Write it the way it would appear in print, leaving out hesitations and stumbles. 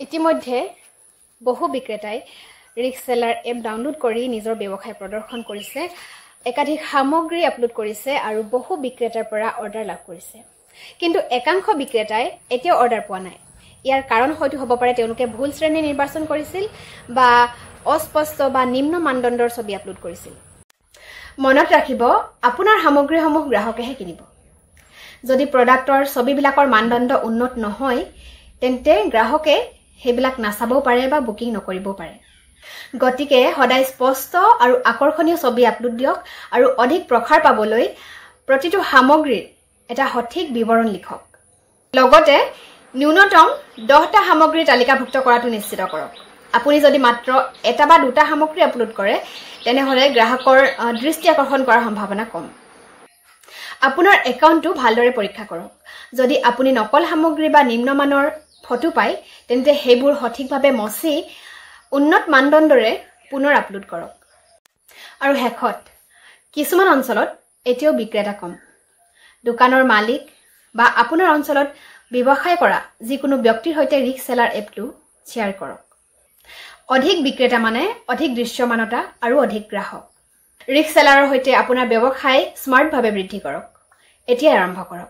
ইতিমধ্যে বহু বিক্ৰেতাই ৰিক্স সেলাৰ এপ ডাউনলোড কৰি নিজৰ ব্যৱসায় প্ৰদৰ্শন কৰিছে, একাধিক সামগ্ৰী আপলোড কৰিছে আৰু বহু বিক্ৰেতাৰ পৰা অৰ্ডাৰ লাভ কৰিছে। কিন্তু একাংশ বিক্ৰেতাই এতিয়াও অৰ্ডাৰ পোৱা নাই। ইয়াৰ কাৰণ হয়তো হ'ব পাৰে তেওঁলোকে ভুল শ্ৰেণী নিৰ্বাচন কৰিছিল বা অস্পষ্ট বা নিম্ন মানদণ্ডৰ ছবি আপলোড কৰিছিল। মনত ৰাখিব, আপোনাৰ সামগ্ৰীসমূহ গ্ৰাহকেহে কিনিব। যদি প্ৰডাক্টৰ ছবিবিলাকৰ মানদণ্ড উন্নত নহয়, তেন্তে গ্ৰাহকে সেইবিলাক নাচাবও পাৰে বা বুকিং নকৰিবও পাৰে। গতিকে সদায় স্পষ্ট আৰু আকৰ্ষণীয় ছবি আপলোড দিয়ক আৰু অধিক প্ৰসাৰ পাবলৈ প্ৰতিটো সামগ্ৰীৰ এটা সঠিক বিৱৰণ লিখক। লগতে ন্যূনতম 10টা সামগ্ৰী তালিকাভুক্ত কৰাটো নিশ্চিত কৰক। আপুনি যদি মাত্ৰ 1 বা 2টা সামগ্ৰী আপলোড কৰে, তেনেহ'লে গ্ৰাহকৰ দৃষ্টি আকৰ্ষণ কৰাৰ সম্ভাৱনা কম। আপোনাৰ একাউণ্টটো ভালদৰে পৰীক্ষা কৰক। যদি আপুনি নকল সামগ্ৰী বা নিম্নমানৰ ফটো পায়, তেন্তে সেইবোৰ সঠিকভাৱে মচি উন্নত মানদণ্ডৰে পুনৰ আপলোড কৰক। আৰু শেষত, কিছুমান অঞ্চলত এতিয়াও বিক্ৰেতা কম। দোকানৰ মালিক বা আপোনাৰ অঞ্চলত ব্যৱসায় কৰা যিকোনো ব্যক্তিৰ সৈতে ৰিক্স সেলাৰ এপটো শ্বেয়াৰ কৰক। অধিক বিক্ৰেতা মানে অধিক দৃশ্যমানতা আৰু অধিক গ্ৰাহক। ৰিক্স সেলাৰৰ সৈতে আপোনাৰ ব্যৱসায় স্মাৰ্টভাৱে বৃদ্ধি কৰক। এতিয়াই আৰম্ভ কৰক।